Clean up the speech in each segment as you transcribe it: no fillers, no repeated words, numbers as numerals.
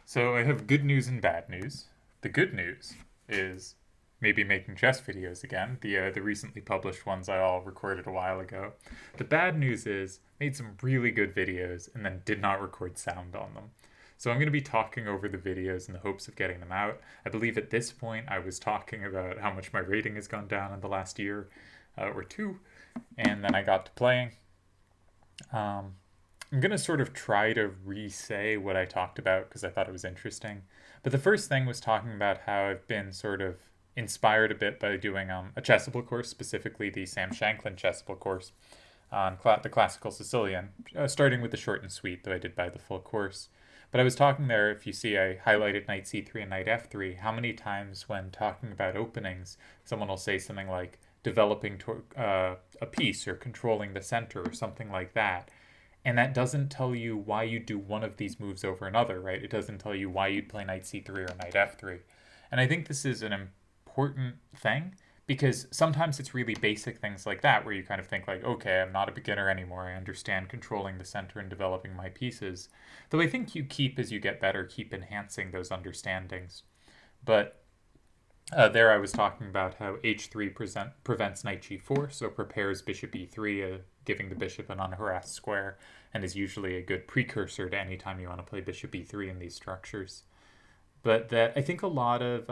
So I have good news and bad news. The good news is maybe making chess videos again. The recently published ones I all recorded a while ago. The bad news is made some really good videos and then did not record sound on them. So I'm going to be talking over the videos in the hopes of getting them out. I believe at this point I was talking about how much my rating has gone down in the last year or two, and then I got to playing. Um, I'm going to sort of try to re say what I talked about because I thought it was interesting. But the first thing was talking about how I've been sort of inspired a bit by doing a Chessable course, specifically the Sam Shanklin Chessable course on the Classical Sicilian, starting with the short and sweet, though I did buy the full course. But I was talking there, if you see, I highlighted knight c3 and knight f3. How many times when talking about openings, someone will say something like developing a piece or controlling the center or something like that, and that doesn't tell you why you do one of these moves over another, right? It doesn't tell you why you'd play knight c3 or knight f3. And I think this is an important thing because sometimes it's really basic things like that where you kind of think like, okay, I'm not a beginner anymore. I understand controlling the center and developing my pieces. Though I think you keep, as you get better, keep enhancing those understandings. But there I was talking about how h3 prevents knight g4, so prepares bishop e3, giving the bishop an unharassed square, and is usually a good precursor to any time you want to play bishop e3 in these structures. But that I think a lot of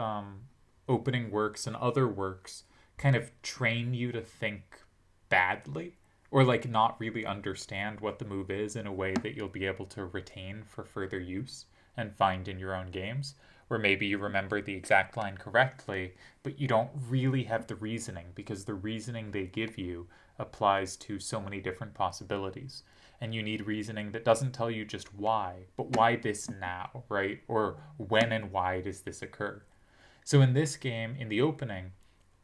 opening works and other works kind of train you to think badly or like not really understand what the move is in a way that you'll be able to retain for further use and find in your own games, where maybe you remember the exact line correctly, but you don't really have the reasoning because the reasoning they give you applies to so many different possibilities. And you need reasoning that doesn't tell you just why, but why this now, right? Or when and why does this occur? So in this game, in the opening,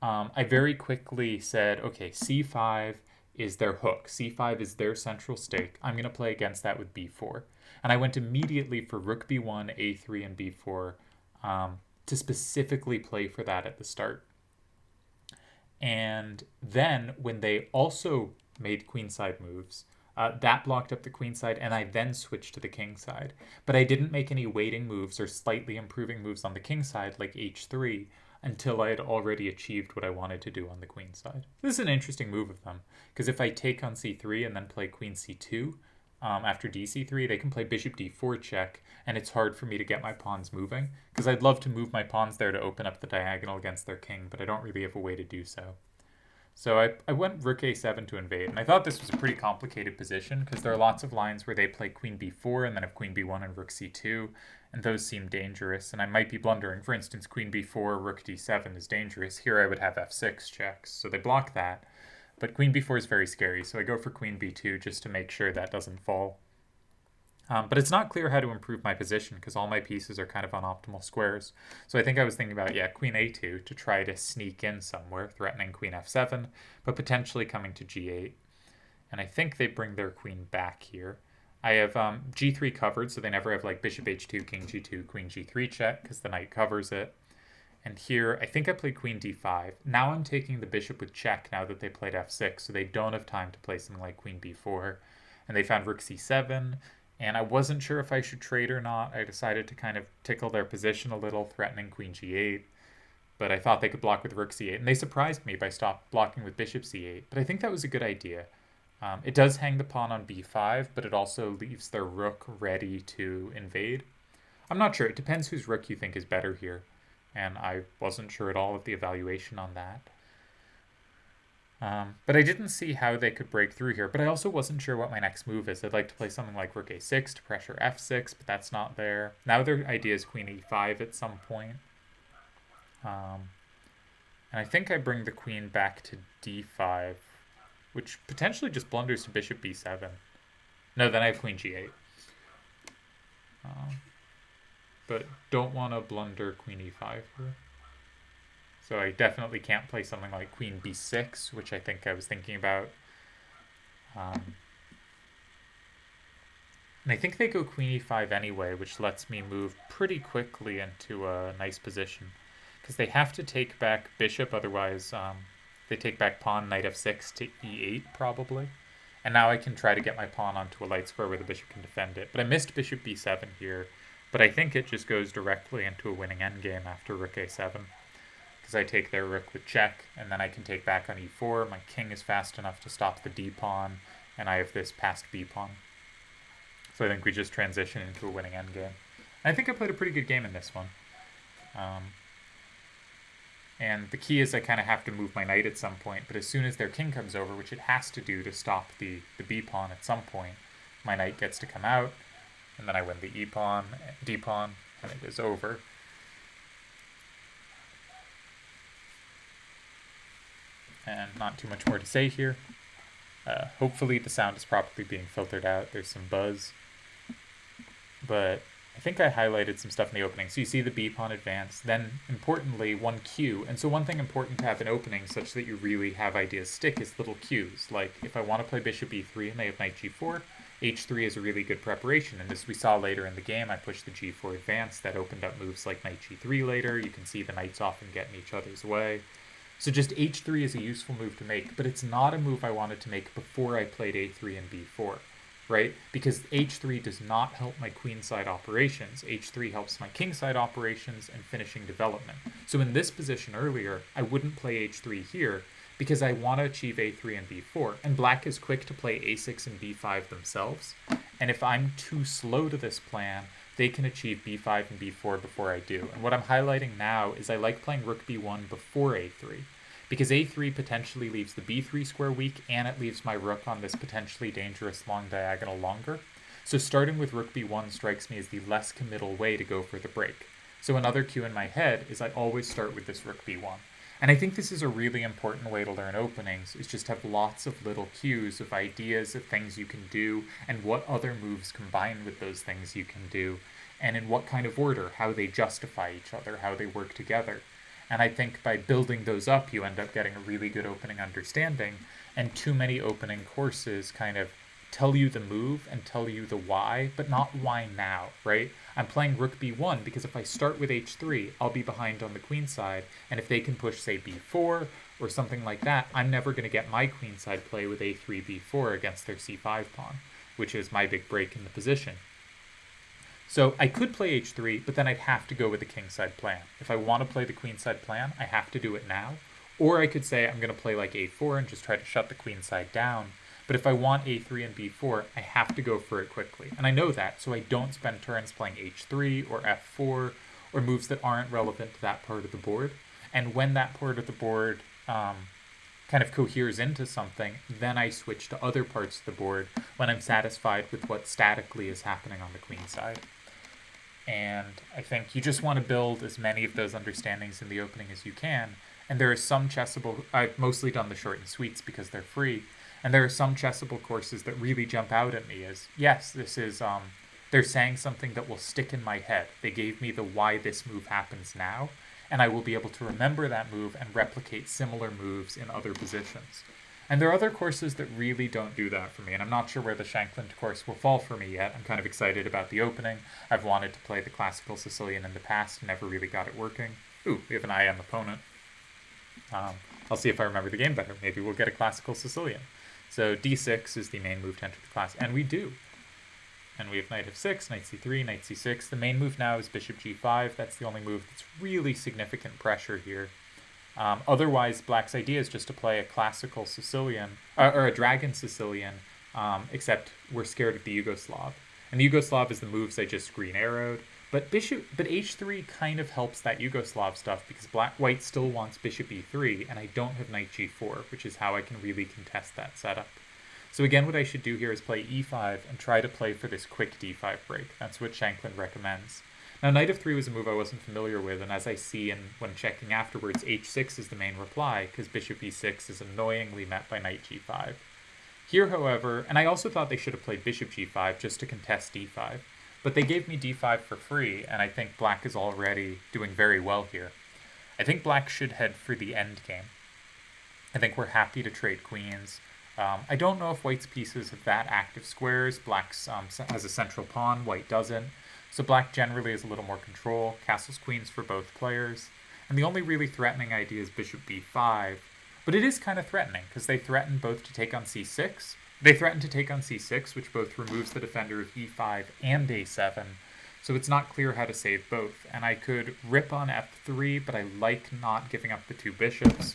I very quickly said, okay, c5 is their hook. c5 is their central stake. I'm going to play against that with b4. And I went immediately for rook b1, a3, and b4 to specifically play for that at the start. And then when they also made queenside moves, that blocked up the queen side, and I then switched to the king side. But I didn't make any waiting moves or slightly improving moves on the king side, like h3, until I had already achieved what I wanted to do on the queen side. This is an interesting move of them, because if I take on c3 and then play queen c2, after dc3, they can play bishop d4 check, and it's hard for me to get my pawns moving, because I'd love to move my pawns there to open up the diagonal against their king, but I don't really have a way to do so. So I went rook a7 to invade, and I thought this was a pretty complicated position because there are lots of lines where they play queen b4 and then have queen b1 and rook c2, and those seem dangerous, and I might be blundering. For instance, queen b4, rook d7 is dangerous. Here I would have f6 checks, so they block that. But queen b4 is very scary, so I go for queen b2 just to make sure that doesn't fall. But it's not clear how to improve my position because all my pieces are kind of on optimal squares. So I think I was thinking about, yeah, queen a2 to try to sneak in somewhere, threatening queen f7, but potentially coming to g8. And I think they bring their queen back here. I have g3 covered, so they never have like bishop h2, king g2, queen g3 check because the knight covers it. And here, I think I played queen d5. Now I'm taking the bishop with check now that they played f6, so they don't have time to play something like queen b4. And they found rook c7, and I wasn't sure if I should trade or not. I decided to kind of tickle their position a little, threatening queen g8. But I thought they could block with rook c8, and they surprised me by stop blocking with bishop c8. But I think that was a good idea. It does hang the pawn on b5, but it also leaves their rook ready to invade. I'm not sure. It depends whose rook you think is better here. And I wasn't sure at all of the evaluation on that. But I didn't see how they could break through here. But I also wasn't sure what my next move is. I'd like to play something like rook a6 to pressure f6, but that's not there. Now their idea is queen e5 at some point. And I think I bring the queen back to d5, which potentially just blunders to bishop b7. No, then I have queen g8. But don't want to blunder queen e5 here. So I definitely can't play something like queen b6, which I think I was thinking about. And I think they go queen e5 anyway, which lets me move pretty quickly into a nice position. Because they have to take back bishop, otherwise they take back pawn, knight f6 to e8 probably. And now I can try to get my pawn onto a light square where the bishop can defend it. But I missed bishop b7 here, But I think it just goes directly into a winning endgame after rook a7. Because I take their rook with check, and then I can take back on e4. My king is fast enough to stop the d-pawn, and I have this passed b-pawn. So I think we just transition into a winning endgame. I think I played a pretty good game in this one. And the key is I kind of have to move my knight at some point, but as soon as their king comes over, which it has to do to stop the b-pawn at some point, my knight gets to come out, and then I win the e-pawn, d-pawn, and it is over. And not too much more to say here. Hopefully the sound is properly being filtered out. There's some buzz. But I think I highlighted some stuff in the opening. So you see the b-pawn advance, then importantly, one q. And so one thing important to have in opening such that you really have ideas stick is little cues. Like if I want to play bishop e3 and they have knight g4, h3 is a really good preparation. And as we saw later in the game, I pushed the g4 advance. That opened up moves like knight g3 later. You can see the knights often get in each other's way. So just h3 is a useful move to make, but it's not a move I wanted to make before I played a3 and b4, right? Because h3 does not help my queenside operations. h3 helps my kingside operations and finishing development. So in this position earlier, I wouldn't play h3 here because I want to achieve a3 and b4. And black is quick to play a6 and b5 themselves. And if I'm too slow to this plan, they can achieve b5 and b4 before I do. And what I'm highlighting now is I like playing rook b1 before a3, because a3 potentially leaves the b3 square weak, and it leaves my rook on this potentially dangerous long diagonal longer. So starting with rook b1 strikes me as the less committal way to go for the break. So another cue in my head is I always start with this rook b1. And I think this is a really important way to learn openings, is just have lots of little cues of ideas of things you can do and what other moves combine with those things you can do, and in what kind of order, how they justify each other, how they work together. And I think by building those up, you end up getting a really good opening understanding, and too many opening courses kind of tell you the move and tell you the why, but not why now, right? I'm playing rook b1 because if I start with h3, I'll be behind on the queen side, and if they can push, say, b4 or something like that, I'm never going to get my queen side play with a3, b4 against their c5 pawn, which is my big break in the position. So I could play h3, but then I'd have to go with the kingside plan. If I want to play the queenside plan, I have to do it now. Or I could say I'm going to play like a4 and just try to shut the queenside down. But if I want a3 and b4, I have to go for it quickly. And I know that, so I don't spend turns playing h3 or f4 or moves that aren't relevant to that part of the board. And when that part of the board kind of coheres into something, then I switch to other parts of the board when I'm satisfied with what statically is happening on the queen side. And I think you just want to build as many of those understandings in the opening as you can. And there are some chessable, I've mostly done the short and sweets because they're free, and there are some chessable courses that really jump out at me as, yes, this is, they're saying something that will stick in my head. They gave me the why this move happens now, and I will be able to remember that move and replicate similar moves in other positions. And there are other courses that really don't do that for me, and I'm not sure where the Shankland course will fall for me yet. I'm kind of excited about the opening. I've wanted to play the Classical Sicilian in the past and never really got it working. Ooh, we have an IM opponent. I'll see if I remember the game better. Maybe we'll get a Classical Sicilian. So d6 is the main move to enter the class, and we do. And we have knight f6, knight c3, knight c6. The main move now is bishop g5. That's the only move that's really significant pressure here. Otherwise, black's idea is just to play a classical Sicilian, or a dragon Sicilian, except we're scared of the Yugoslav. And the Yugoslav is the moves I just green arrowed. But h3 kind of helps that Yugoslav stuff because white still wants bishop e3, and I don't have knight g4, which is how I can really contest that setup. So again, what I should do here is play e5 and try to play for this quick d5 break. That's what Shankland recommends. Now, knight f3 was a move I wasn't familiar with, and as I see when checking afterwards, h6 is the main reply, because bishop e6 is annoyingly met by knight g5. Here, however, and I also thought they should have played bishop g5 just to contest d5, but they gave me d5 for free, and I think black is already doing very well here. I think black should head for the endgame. I think we're happy to trade queens. I don't know if white's pieces have that active squares. Black's has a central pawn, white doesn't. So black generally has a little more control. Castles, queens for both players. And the only really threatening idea is bishop b5. But it is kind of threatening, because they threaten both to take on c6. They threaten to take on c6, which both removes the defender of e5 and a7. so it's not clear how to save both. And I could rip on f3, but I like not giving up the 2 bishops.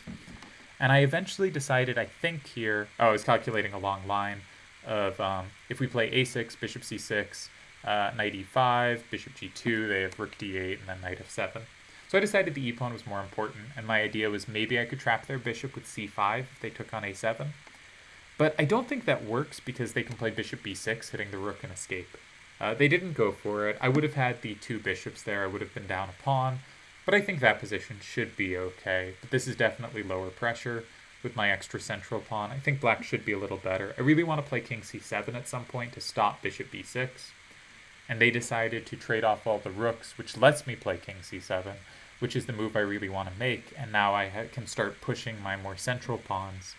And I eventually decided, I think here, I was calculating a long line of if we play a6, bishop c6, knight e5, bishop g2, they have rook d8, and then knight f7. So I decided the e-pawn was more important, and my idea was maybe I could trap their bishop with c5 if they took on a7. But I don't think that works because they can play bishop b6, hitting the rook and escape. They didn't go for it. I would have had the 2 bishops there. I would have been down a pawn. But I think that position should be okay. But this is definitely lower pressure with my extra central pawn. I think black should be a little better. I really want to play king c7 at some point to stop bishop b6. And they decided to trade off all the rooks, which lets me play king c7, which is the move I really want to make. And now I can start pushing my more central pawns.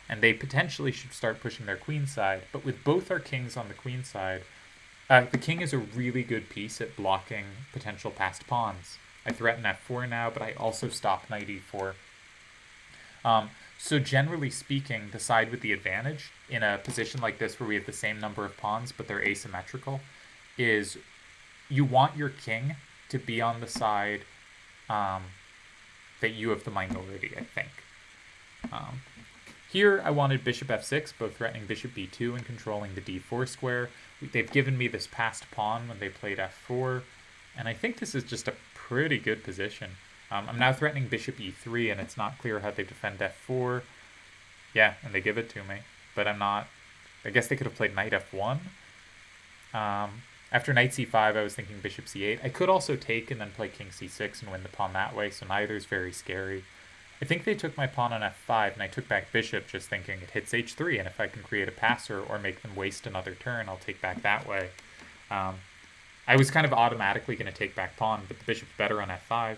And they potentially should start pushing their queen side. But with both our kings on the queen side, the king is a really good piece at blocking potential passed pawns. I threaten f4 now, but I also stop knight e4. So generally speaking, the side with the advantage in a position like this where we have the same number of pawns, but they're asymmetrical, is you want your king to be on the side that you have the minority, I think. Here I wanted bishop f6, both threatening bishop b2 and controlling the d4 square. They've given me this passed pawn when they played f4, and I think this is just a pretty good position. I'm now threatening bishop e3, and it's not clear how they defend f4. Yeah, and they give it to me, but I'm not... I guess they could have played knight f1. After knight c5, I was thinking bishop c8. I could also take and then play king c6 and win the pawn that way, so neither is very scary. I think they took my pawn on f5, and I took back bishop just thinking it hits h3, and if I can create a passer or make them waste another turn, I'll take back that way. I was kind of automatically going to take back pawn, but the bishop's better on f5.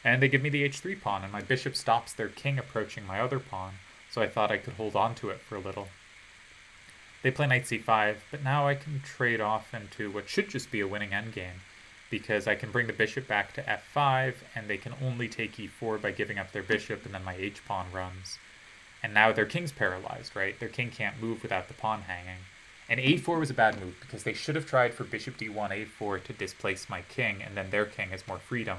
And they give me the h3 pawn, and my bishop stops their king approaching my other pawn, so I thought I could hold on to it for a little. They play knight c5, but now I can trade off into what should just be a winning endgame, because I can bring the bishop back to f5, and they can only take e4 by giving up their bishop, and then my h-pawn runs. And now their king's paralyzed, right? Their king can't move without the pawn hanging. And a4 was a bad move, because they should have tried for bishop d1, a4 to displace my king, and then their king has more freedom.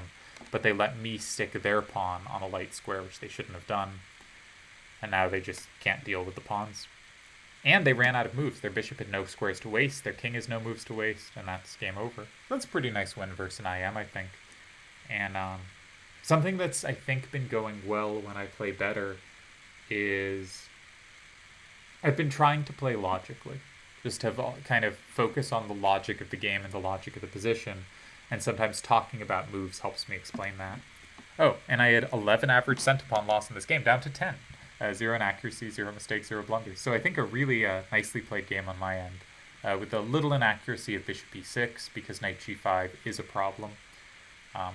But they let me stick their pawn on a light square, which they shouldn't have done. And now they just can't deal with the pawns. And they ran out of moves. Their bishop had no squares to waste, their king has no moves to waste, and that's game over. That's a pretty nice win versus an IM, I think. And something that's, I think, been going well when I play better is I've been trying to play logically. Just to kind of focus on the logic of the game and the logic of the position. And sometimes talking about moves helps me explain that. Oh, and I had 11 average centipawn loss in this game, down to 10. 0 inaccuracy, 0 mistakes, 0 blunders. So I think a really nicely played game on my end, with a little inaccuracy of bishop e6, because knight g5 is a problem.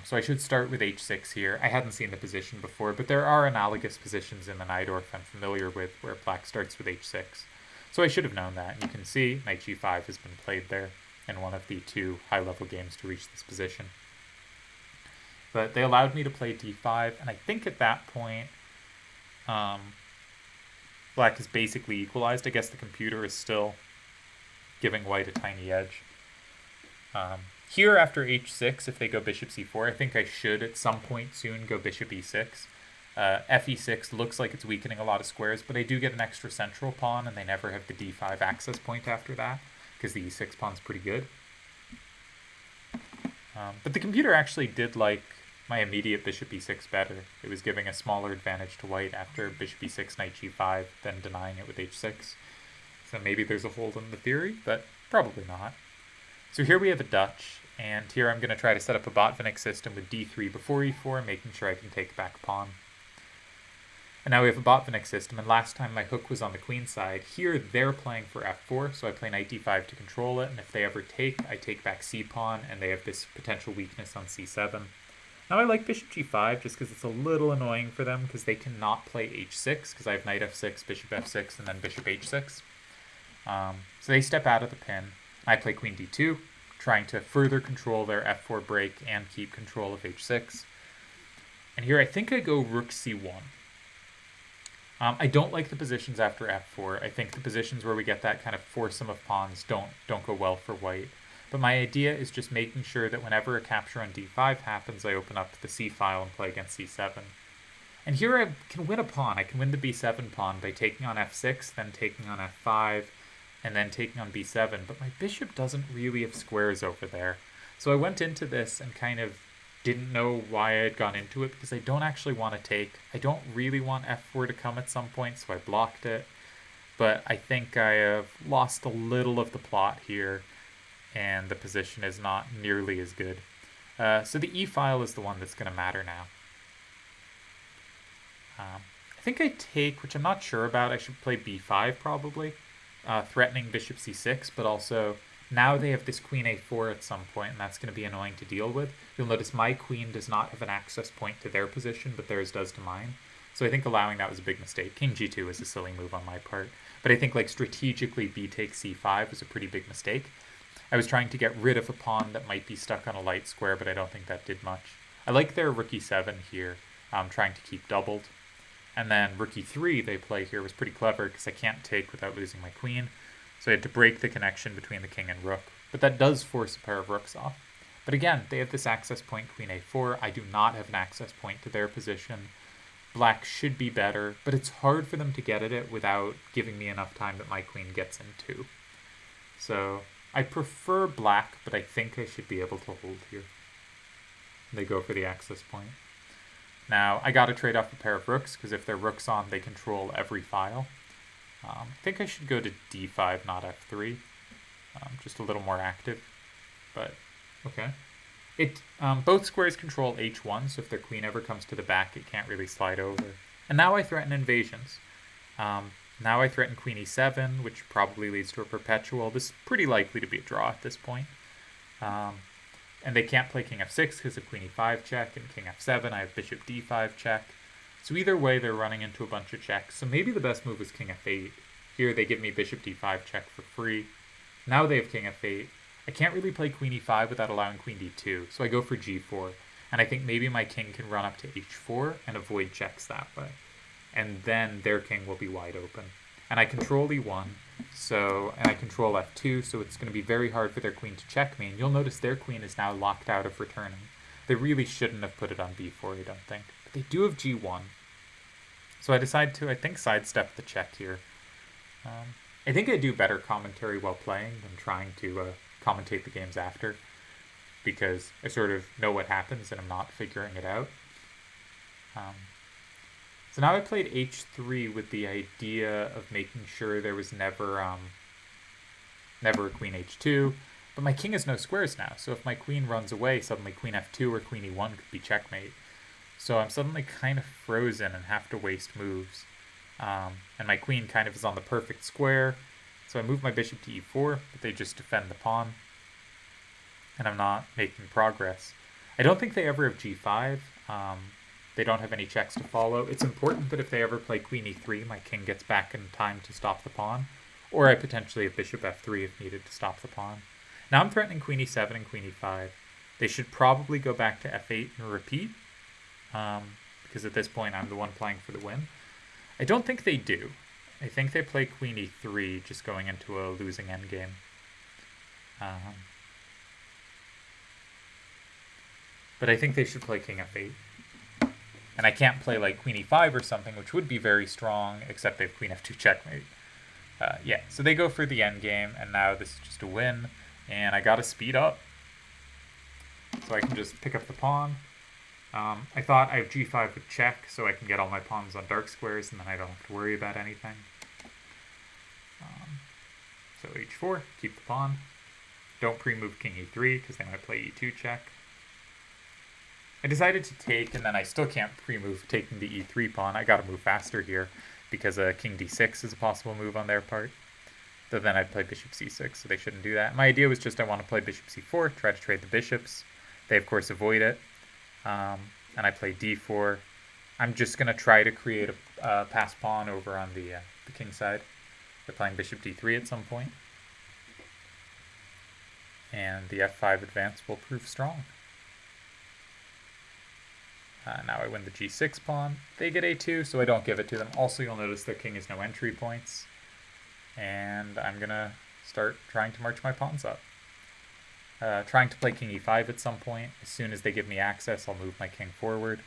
So I should start with h6 here. I hadn't seen the position before, but there are analogous positions in the Najdorf I'm familiar with where black starts with h6. So I should have known that. You can see knight g5 has been played there in one of the 2 high-level games to reach this position. But they allowed me to play d5, and I think at that point, black is basically equalized. I guess the computer is still giving white a tiny edge. Here after h6, if they go bishop c4, I think I should at some point soon go bishop e6. Fe6 looks like it's weakening a lot of squares, but I do get an extra central pawn, and they never have the d5 access point after that, because the e6 pawn's pretty good. But the computer actually did like my immediate bishop e6 better. It was giving a smaller advantage to white after bishop e6, knight g5, then denying it with h6. So maybe there's a hold in the theory, but probably not. So here we have a Dutch, and here I'm going to try to set up a Botvinnik system with d3 before e4, making sure I can take back pawn. And now we have a Botvinnik system, and last time my hook was on the queen side. Here they're playing for f4, so I play knight d5 to control it, and if they ever take, I take back c-pawn, and they have this potential weakness on c7. Now I like bishop g5 just because it's a little annoying for them, because they cannot play h6, because I have knight f6, bishop f6, and then bishop h6. So they step out of the pin. I play queen d2, trying to further control their f4 break and keep control of h6. And here I think I go rook c1. I don't like the positions after f4. I think the positions where we get that kind of foursome of pawns don't go well for white. But my idea is just making sure that whenever a capture on d5 happens, I open up the c file and play against c7. And here I can win a pawn. I can win the b7 pawn by taking on f6, then taking on f5, and then taking on b7. But my bishop doesn't really have squares over there. So I went into this and kind of didn't know why I had gone into it, because I don't actually want to take. I don't really want f4 to come at some point, so I blocked it. But I think I have lost a little of the plot here, and the position is not nearly as good. So the e file is the one that's going to matter now. I think I take, which I'm not sure about. I should play b5 probably, threatening bishop c6, but also now they have this queen a4 at some point, and that's going to be annoying to deal with. You'll notice my queen does not have an access point to their position, but theirs does to mine. So I think allowing that was a big mistake. King g2 was a silly move on my part. But I think like strategically b takes c5 was a pretty big mistake. I was trying to get rid of a pawn that might be stuck on a light square, but I don't think that did much. I like their rook e7 here, trying to keep doubled. And then rook e3 they play here was pretty clever because I can't take without losing my queen. So I had to break the connection between the king and rook. But that does force a pair of rooks off. But again, they have this access point, queen a4. I do not have an access point to their position. Black should be better, but it's hard for them to get at it without giving me enough time that my queen gets in too. So I prefer black, but I think I should be able to hold here. They go for the access point. Now, I gotta trade off a pair of rooks, because if they're rooks on, they control every file. I think I should go to d5, not f3. Just a little more active, but okay. Both squares control h1, so if their queen ever comes to the back, it can't really slide over. And now I threaten invasions. Now I threaten queen e7, which probably leads to a perpetual. This is pretty likely to be a draw at this point. And they can't play king f6 because of queen e5 check, and king f7, I have bishop d5 check. So either way, they're running into a bunch of checks. So maybe the best move was king f8. Here they give me bishop d5 check for free. Now they have king f8. I can't really play queen e5 without allowing queen d2, so I go for g4. And I think maybe my king can run up to h4 and avoid checks that way. And then their king will be wide open. And I control e1, and I control f2, so it's going to be very hard for their queen to check me. And you'll notice their queen is now locked out of returning. They really shouldn't have put it on b4, I don't think. But they do have g1. So I decide to, I think, sidestep the check here. I think I do better commentary while playing than trying to commentate the games after, because I sort of know what happens and I'm not figuring it out. So now I played h3 with the idea of making sure there was never a queen h2, but my king has no squares now, so if my queen runs away, suddenly queen f2 or queen e1 could be checkmate. So I'm suddenly kind of frozen and have to waste moves. And my queen kind of is on the perfect square, so I move my bishop to e4, but they just defend the pawn, and I'm not making progress. I don't think they ever have g5. They don't have any checks to follow. It's important that if they ever play queen e3, my king gets back in time to stop the pawn, or I potentially have bishop f3 if needed to stop the pawn. Now I'm threatening queen e7 and queen e5. They should probably go back to f8 and repeat, because at this point I'm the one playing for the win. I don't think they do. I think they play queen e3, just going into a losing endgame. But I think they should play king f8. And I can't play like queen e5 or something, which would be very strong, except they have queen f2 checkmate. Yeah, so they go for the endgame, and now this is just a win, and I gotta speed up. So I can just pick up the pawn. I thought I have g5 with check, so I can get all my pawns on dark squares, and then I don't have to worry about anything. So h4, keep the pawn. Don't pre-move king e3, because they might play e2 check. I decided to take, and then I still can't pre-move taking the e3 pawn. I gotta move faster here, because king d6 is a possible move on their part. So then I'd play bishop c6, so they shouldn't do that. My idea was just I want to play bishop c4, try to trade the bishops. They, of course, avoid it. And I play d4. I'm just going to try to create a passed pawn over on the king side. They're playing bishop d3 at some point. And the f5 advance will prove strong. Now I win the g6 pawn. They get a2, so I don't give it to them. Also, you'll notice their king has no entry points. And I'm going to start trying to march my pawns up. trying to play king e5 at some point. As soon as they give me access, I'll move my king forward.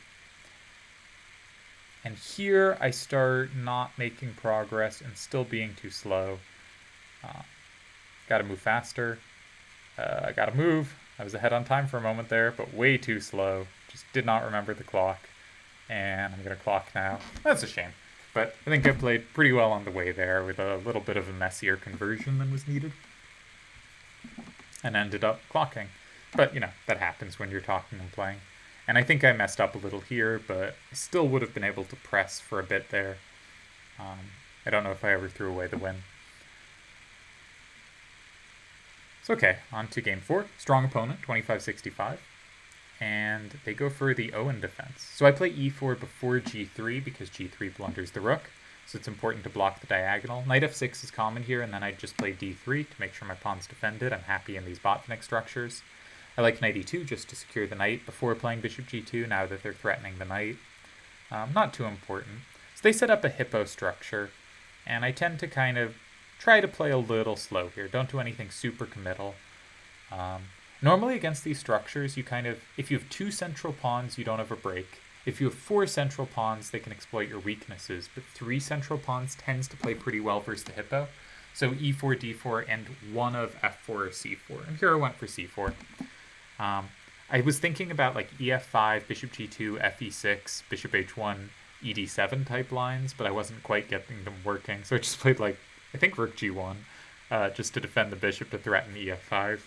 And here I start not making progress and still being too slow. Gotta move faster. I gotta move. I was ahead on time for a moment there, but way too slow. Just did not remember the clock. And I'm gonna clock now. That's a shame. But I think I played pretty well on the way there with a little bit of a messier conversion than was needed. And ended up clocking. But, that happens when you're talking and playing. And I think I messed up a little here, but I still would have been able to press for a bit there. I don't know if I ever threw away the win. So okay, on to game 4. Strong opponent, 25-65. And they go for the Owen defense. So I play e4 before g3 because g3 blunders the rook. So it's important to block the diagonal. Knight f6 is common here, and then I just play d3 to make sure my pawn's defended. I'm happy in these Botvinnik structures. I like knight e2 just to secure the knight before playing bishop g2 now that they're threatening the knight. Not too important. So they set up a hippo structure, and I tend to kind of try to play a little slow here. Don't do anything super committal. Normally against these structures, you if you have 2 central pawns, you don't have a break. If you have 4 central pawns, they can exploit your weaknesses, but 3 central pawns tends to play pretty well versus the hippo. So e4, d4, and one of f4 or c4. And here I went for c4. I was thinking about like ef5, bishop g2, fe6, bishop h1, ed7 type lines, but I wasn't quite getting them working. So I just played I think rook g1, just to defend the bishop to threaten ef5.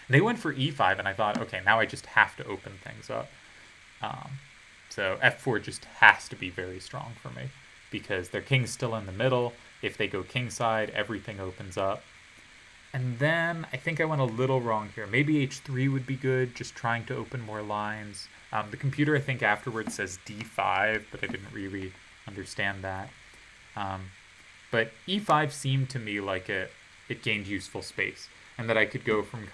They went for e5, and I thought, okay, now I just have to open things up. So f4 just has to be very strong for me, because their king's still in the middle. If they go kingside, everything opens up. And then I think I went a little wrong here. Maybe h3 would be good, just trying to open more lines. The computer, I think, afterwards says d5, but I didn't really understand that. But e5 seemed to me like it gained useful space, and that I could go from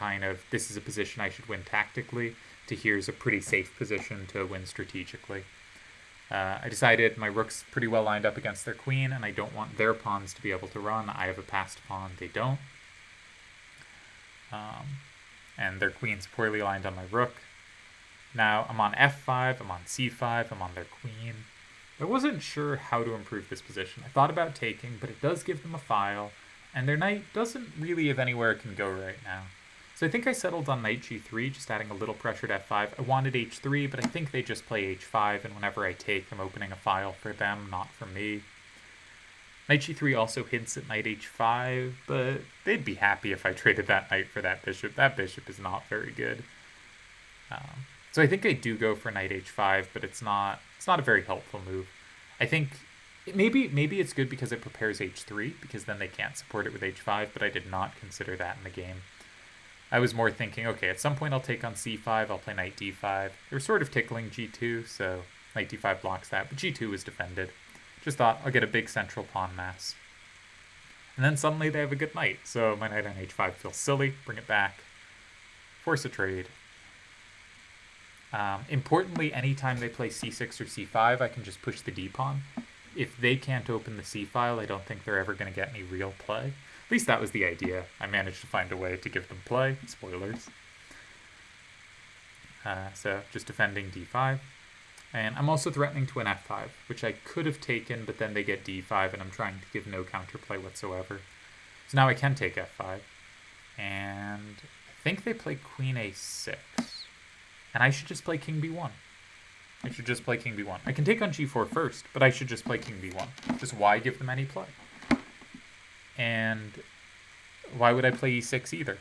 this is a position I should win tactically, to here's a pretty safe position to win strategically. I decided my rook's pretty well lined up against their queen, and I don't want their pawns to be able to run. I have a passed pawn, they don't. And their queen's poorly lined on my rook. Now I'm on f5, I'm on c5, I'm on their queen. I wasn't sure how to improve this position. I thought about taking, but it does give them a file, and their knight doesn't really have anywhere it can go right now. So I think I settled on knight g3, just adding a little pressure to f5. I wanted h3, but I think they just play h5, and whenever I take, I'm opening a file for them, not for me. Knight g3 also hints at knight h5, but they'd be happy if I traded that knight for that bishop. That bishop is not very good. So I think I do go for knight h5, but it's not a very helpful move. I think maybe it's good because it prepares h3, because then they can't support it with h5, but I did not consider that in the game. I was more thinking, okay, at some point I'll take on c5, I'll play knight d5. They were sort of tickling g2, so knight d5 blocks that, but g2 was defended. Just thought, I'll get a big central pawn mass. And then suddenly they have a good knight, so my knight on h5 feels silly, bring it back, force a trade. Importantly, anytime they play c6 or c5, I can just push the d-pawn. If they can't open the c-file, I don't think they're ever going to get any real play. At least that was the idea. I managed to find a way to give them play. Spoilers. So just defending d5. And I'm also threatening to an f5, which I could have taken, but then they get d5, and I'm trying to give no counterplay whatsoever. So now I can take f5. And I think they play queen a6. And I should just play king b1. I should just play king b1. I can take on g4 first, but I should just play king b1. Just why give them any play? And why would I play e6 either?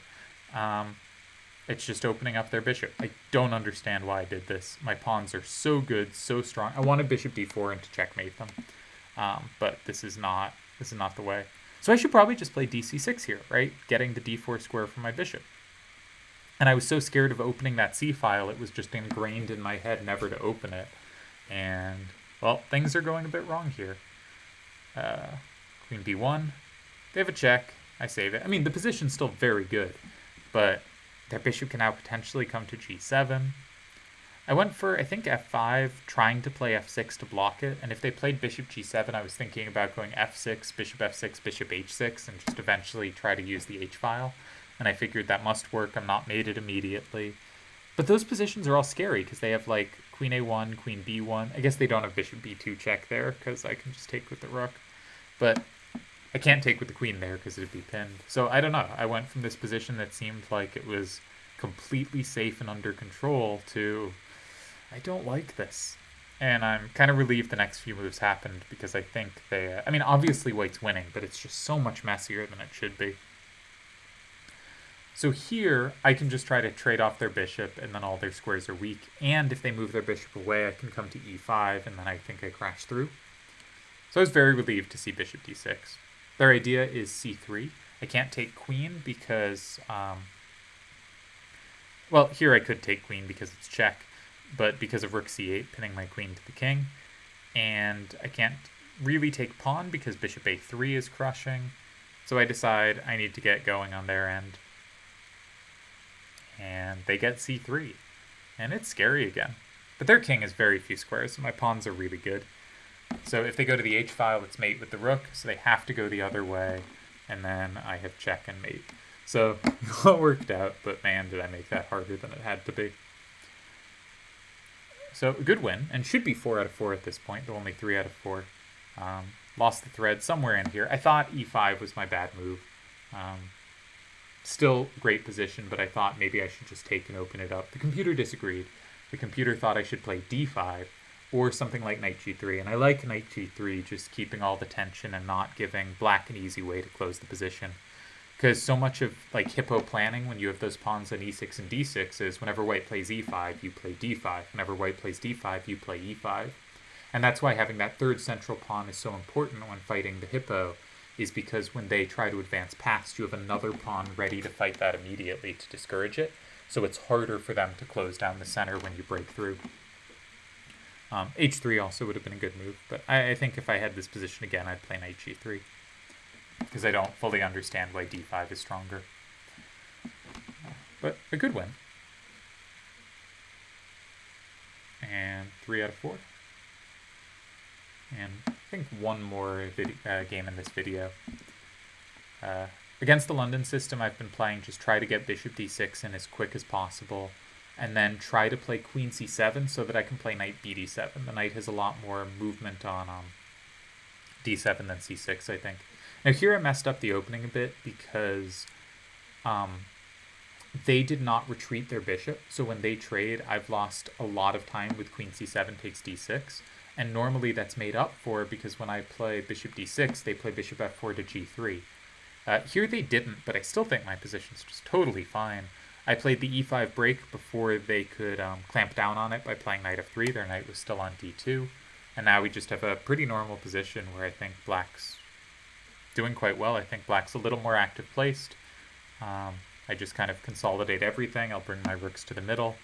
It's just opening up their bishop. I don't understand why I did this. My pawns are so good, so strong. I wanted bishop d4 and to checkmate them, but this is not the way. So I should probably just play dc6 here, right? Getting the d4 square from my bishop. And I was so scared of opening that c-file, it was just ingrained in my head never to open it. And, well, things are going a bit wrong here. Queen b1. They have a check. I save it. I mean, the position's still very good, but their bishop can now potentially come to g7. I went for, I think, f5, trying to play f6 to block it, and if they played bishop g7, I was thinking about going f6, bishop h6, and just eventually try to use the h-file. and I figured that must work. I'm not mated immediately. But those positions are all scary because they have like queen a1, queen b1. I guess they don't have bishop b2 check there because I can just take with the rook. But I can't take with the queen there because it'd be pinned. So I don't know. I went from this position that seemed like it was completely safe and under control to I don't like this. And I'm kind of relieved the next few moves happened because I think they... I mean, obviously white's winning, but it's just so much messier than it should be. So here, I can just try to trade off their bishop, and then all their squares are weak. And if they move their bishop away, I can come to e5, and then I think I crash through. So I was very relieved to see bishop d6. Their idea is c3. I can't take queen because... well, here I could take queen because it's check, but because of rook c8, pinning my queen to the king. And I can't really take pawn because bishop a3 is crushing. So I decide I need to get going on their end. And they get c3. And it's scary again. But their king has very few squares, so my pawns are really good. So if they go to the h-file, it's mate with the rook, so they have to go the other way. And then I have check and mate. So it all worked out, but man, did I make that harder than it had to be. So a good win, and should be 4 out of 4 at this point, though only 3 out of 4. Lost the thread somewhere in here. I thought e5 was my bad move. Still great position, but I thought maybe I should just take and open it up. The computer disagreed. The computer thought I should play d5 or something like knight g3, and I like knight g3, just keeping all the tension and not giving black an easy way to close the position. Because so much of like hippo planning when you have those pawns on e6 and d6 is whenever white plays e5, you play d5. Whenever white plays d5, you play e5. And that's why having that third central pawn is so important when fighting the hippo, is because when they try to advance past, you have another pawn ready to fight that immediately to discourage it. So it's harder for them to close down the center when you break through. h3 also would have been a good move, but I think if I had this position again, I'd play knight g3. Because I don't fully understand why d5 is stronger. But a good win. And 3 out of 4. And I think one more game in this video. Against the London system, I've been playing just try to get bishop d6 in as quick as possible, and then try to play queen c7 so that I can play knight bd7. The knight has a lot more movement on d7 than c6, I think. Now here I messed up the opening a bit because they did not retreat their bishop, so when they trade, I've lost a lot of time with queen c7 takes d6, and normally that's made up for because when I play bishop d6, they play bishop f4 to g3. Here they didn't, but I still think my position's just totally fine. I played the e5 break before they could clamp down on it by playing knight f3. Their knight was still on d2, and now we just have a pretty normal position where I think black's doing quite well. I think black's a little more active placed. I just kind of consolidate everything. I'll bring my rooks to the middle.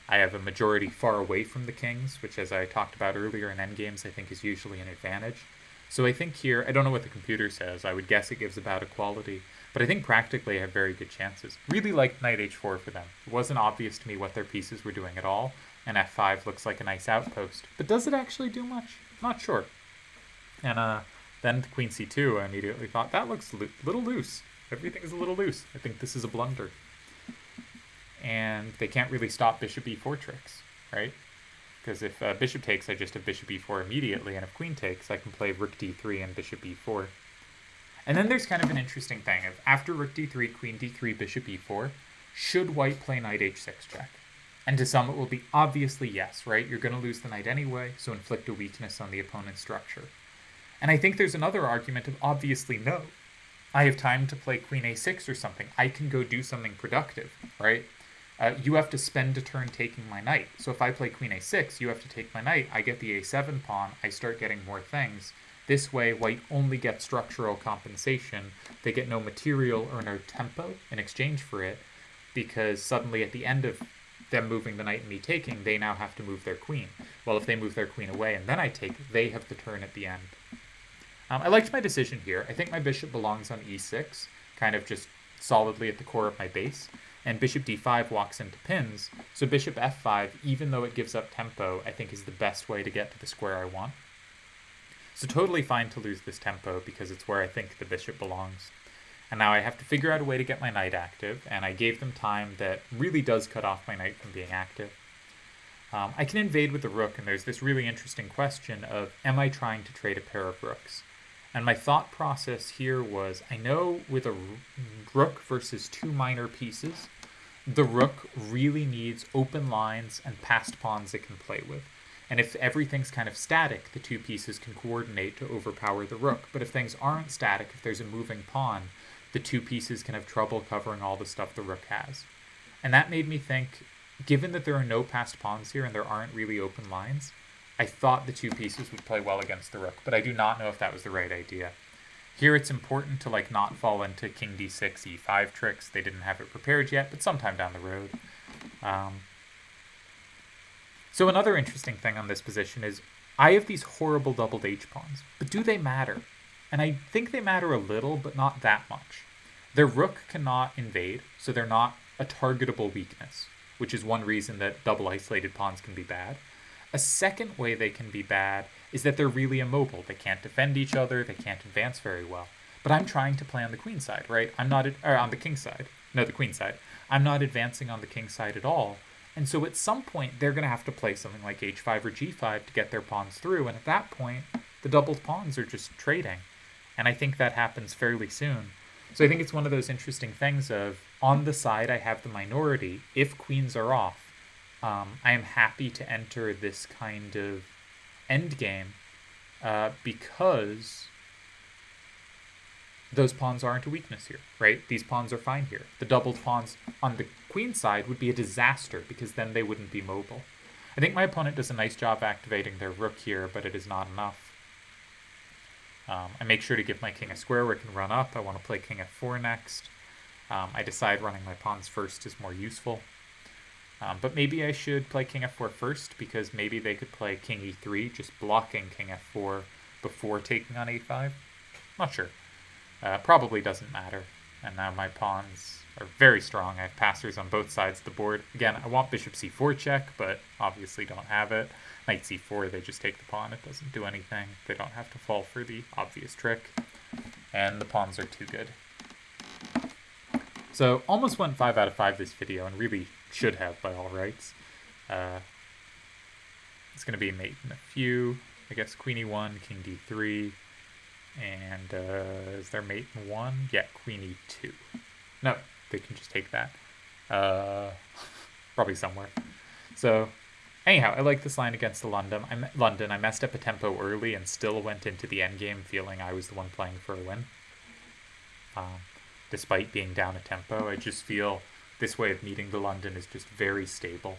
I have a majority far away from the kings, which as I talked about earlier in endgames, I think is usually an advantage. So I think here, I don't know what the computer says, I would guess it gives about equality, but I think practically I have very good chances. Really liked knight h4 for them. It wasn't obvious to me what their pieces were doing at all, and f5 looks like a nice outpost. But does it actually do much? Not sure. And then the queen c2, I immediately thought, that looks a little loose. Everything is a little loose. I think this is a blunder. And they can't really stop bishop e4 tricks, right? Because if bishop takes, I just have bishop e4 immediately, and if queen takes, I can play rook d3 and bishop e4. And then there's kind of an interesting thing of after rook d3, queen d3, bishop e4, should white play knight h6 check? And to some it will be obviously yes, right? You're going to lose the knight anyway, so inflict a weakness on the opponent's structure. And I think there's another argument of obviously no. I have time to play queen a6 or something. I can go do something productive, right? You have to spend a turn taking my knight. So if I play queen a6, you have to take my knight. I get the a7 pawn. I start getting more things. This way, white only gets structural compensation. They get no material or no tempo in exchange for it, because suddenly at the end of them moving the knight and me taking, they now have to move their queen. Well, if they move their queen away and then I take, they have the turn at the end. I liked my decision here. I think my bishop belongs on e6, kind of just solidly at the core of my base. And bishop d5 walks into pins, so bishop f5, even though it gives up tempo, I think is the best way to get to the square I want. So totally fine to lose this tempo because it's where I think the bishop belongs. And now I have to figure out a way to get my knight active, and I gave them time that really does cut off my knight from being active. I can invade with the rook, and there's this really interesting question of, am I trying to trade a pair of rooks? And my thought process here was, I know with a rook versus two minor pieces, the rook really needs open lines and passed pawns it can play with. And if everything's kind of static, the two pieces can coordinate to overpower the rook. But if things aren't static, if there's a moving pawn, the two pieces can have trouble covering all the stuff the rook has. And that made me think, given that there are no passed pawns here and there aren't really open lines, I thought the two pieces would play well against the rook, but I do not know if that was the right idea. Here it's important to not fall into king d6, e5 tricks. They didn't have it prepared yet, but sometime down the road. So another interesting thing on this position is I have these horrible doubled h-pawns, but do they matter? And I think they matter a little, but not that much. Their rook cannot invade, so they're not a targetable weakness, which is one reason that double isolated pawns can be bad. A second way they can be bad is that they're really immobile. They can't defend each other, they can't advance very well. But I'm trying to play on the queen side, right? I'm not, on the king side. No, the queen side. I'm not advancing on the king side at all. And so at some point, they're going to have to play something like h5 or g5 to get their pawns through. And at that point, the doubled pawns are just trading. And I think that happens fairly soon. So I think it's one of those interesting things of, on the side I have the minority, if queens are off, I am happy to enter this kind of endgame because those pawns aren't a weakness here, right? These pawns are fine here. The doubled pawns on the queen side would be a disaster because then they wouldn't be mobile. I think my opponent does a nice job activating their rook here, but it is not enough. I make sure to give my king a square where it can run up. I want to play king f4 next. I decide running my pawns first is more useful. But maybe I should play king f4 first, because maybe they could play king e3, just blocking king f4 before taking on a5. Not sure. Probably doesn't matter. And now my pawns are very strong. I have passers on both sides of the board. Again, I want bishop c4 check, but obviously don't have it. Knight c4, they just take the pawn. It doesn't do anything. They don't have to fall for the obvious trick. And the pawns are too good. So almost went 5 out of 5 this video, and really should have by all rights. It's going to be mate in a few. I guess queen e1, king d3, and is there mate in 1? Yeah, queen e2. No, they can just take that. Probably somewhere. So anyhow, I like this line against the London. I messed up a tempo early and still went into the endgame feeling I was the one playing for a win. Despite being down a tempo, I just feel this way of meeting the London is just very stable.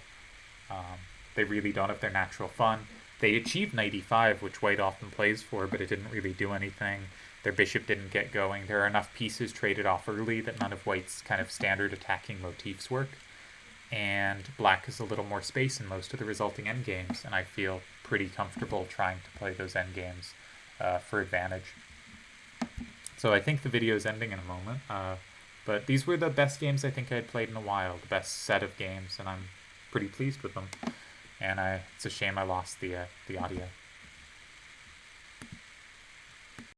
They really don't have their natural fun. They achieved knight e5, which white often plays for, but it didn't really do anything. Their bishop didn't get going. There are enough pieces traded off early that none of white's kind of standard attacking motifs work. And black has a little more space in most of the resulting endgames, and I feel pretty comfortable trying to play those endgames for advantage. So I think the video is ending in a moment, but these were the best games I think I had played in a while, the best set of games, and I'm pretty pleased with them. And it's a shame I lost the audio.